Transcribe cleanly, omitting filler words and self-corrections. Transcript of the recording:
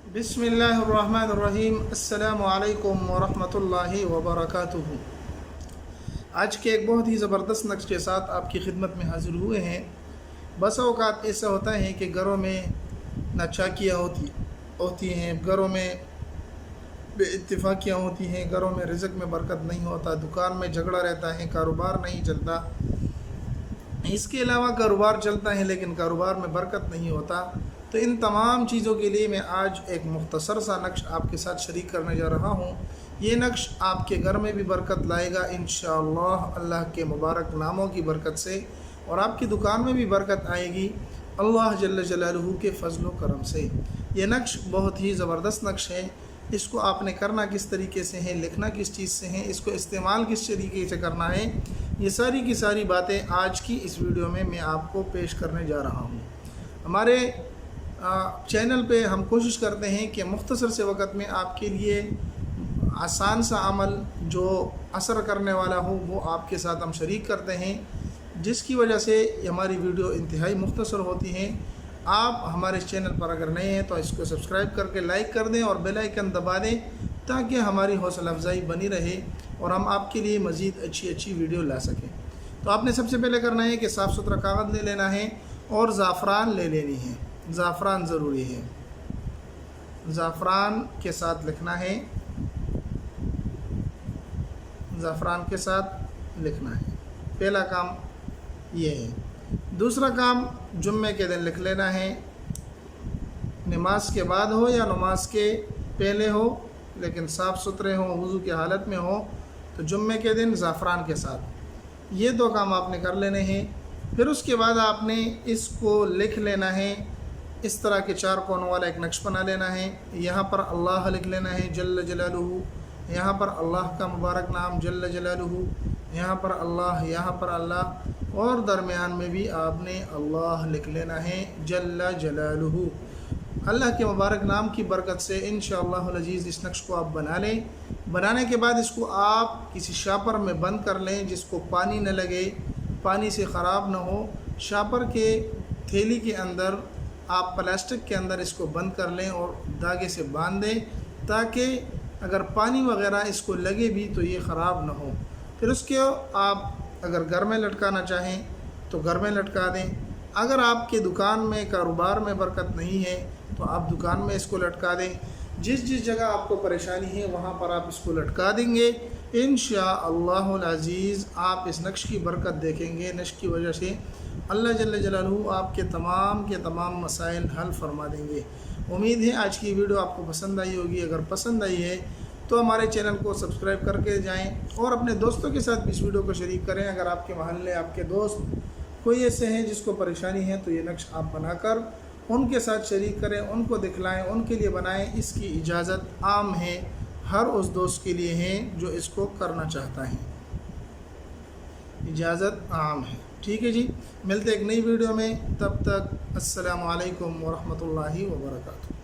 बिस्मिल्लाहिर्रहमानिर्रहीम। अस्सलामु अलैकुम वरहमतुल्लाहि वबरकातुहू। आज के एक बहुत ही ज़बरदस्त नक्श के साथ आपकी खिदमत में हाज़िर हुए हैं। बस औक़ात ऐसा होता है कि घरों में नाचाकियाँ होती हैं, घरों में बेइत्तिफ़ाक़ियाँ होती हैं, घरों में रिज़्क़ में बरकत नहीं होता, दुकान में झगड़ा रहता है, कारोबार नहीं चलता। इसके अलावा कारोबार चलता है लेकिन कारोबार में बरकत नहीं होता। तो इन तमाम चीज़ों के लिए मैं आज एक मुख्तसर सा नक्श आपके साथ शरीक करने जा रहा हूँ। ये नक्श आपके घर में भी बरकत लाएगा इंशाअल्लाह अल्लाह के मुबारक नामों की बरकत से, और आपकी दुकान में भी बरकत आएगी अल्लाह जल्ल जलालहू के फ़ज़्ल व करम से। ये नक्श बहुत ही ज़बरदस्त नक्श है। इसको आपने करना किस तरीके से है, लिखना किस चीज़ से है, इसको इस्तेमाल किस तरीके से करना है, ये सारी की सारी बातें आज की इस वीडियो में मैं आपको पेश करने जा रहा हूँ। हमारे चैनल पे हम कोशिश करते हैं कि मुख्तसर से वक़्त में आपके लिए आसान सा अमल जो असर करने वाला हो वो आपके साथ हम शरीक करते हैं, जिसकी वजह से हमारी वीडियो इंतहाई मुख्तसर होती हैं। आप हमारे चैनल पर अगर नए हैं तो इसको सब्सक्राइब करके लाइक कर दें और बेल आइकन दबा दें ताकि हमारी हौसला अफजाई बनी रहे और हम आपके लिए मज़ीद अच्छी वीडियो ला सकें। तो आपने सबसे पहले करना है कि साफ़ सुथरा कागज़ ले लेना है और ज़ाफ़रान ले लेनी है। ज़ाफ़रान ज़रूरी है, ज़ाफ़रान के साथ लिखना है, ज़ाफ़रान के साथ लिखना है। पहला काम ये है। दूसरा काम जुम्मे के दिन लिख लेना है, नमाज के बाद हो या नमाज के पहले हो, लेकिन साफ़ सुथरे हो, वज़ू की हालत में हो, तो जुम्मे के दिन ज़ाफ़रान के साथ ये दो काम आपने कर लेने हैं। फिर उसके बाद आपने इसको लिख लेना है। इस तरह के चार कोनों वाला एक नक्श बना लेना है। यहाँ पर अल्लाह लिख लेना है जल्ल जलालुहू, यहाँ पर अल्लाह का मुबारक नाम जल्ल जलालुहू, यहाँ पर अल्लाह, यहाँ पर अल्लाह, और दरमियान में भी आपने अल्लाह लिख लेना है जल्ल जलालुहू। अल्लाह के मुबारक नाम की बरकत से इंशाअल्लाह अज़ीज़ इस नक्श को आप बना लें। बनाने के बाद इसको आप किसी शापर में बंद कर लें जिसको पानी न लगे, पानी से ख़राब न हो। शापर के थैली के अंदर आप प्लास्टिक के अंदर इसको बंद कर लें और धागे से बांध दें ताकि अगर पानी वगैरह इसको लगे भी तो ये ख़राब ना हो। फिर उसके आप अगर घर में लटकाना चाहें तो घर में लटका दें। अगर आपके दुकान में कारोबार में बरकत नहीं है तो आप दुकान में इसको लटका दें। जिस जगह आपको परेशानी है वहाँ पर आप इसको लटका देंगे। इंशाअल्लाहुल अज़ीज़ आप इस नक्श की बरकत देखेंगे। नक्श की वजह से अल्लाह जल्ल जलालहू आपके तमाम के तमाम मसाइल हल फरमा देंगे। उम्मीद है आज की वीडियो आपको पसंद आई होगी। अगर पसंद आई है तो हमारे चैनल को सब्सक्राइब करके जाएं और अपने दोस्तों के साथ भी इस वीडियो को शरीक करें। अगर आपके महल्ले, आपके दोस्त कोई ऐसे हैं जिसको परेशानी है तो ये नक्श आप बनाकर उनके साथ शरीक करें, उनको दिखलाएं, उनके लिए बनाएं। इसकी इजाज़त आम है, हर उस दोस्त के लिए है जो इसको करना चाहता है। इजाज़त आम है। ठीक है जी, मिलते एक नई वीडियो में। तब तक अस्सलामु अलैकुम वरहमतुल्लाहि वबरकातुहू।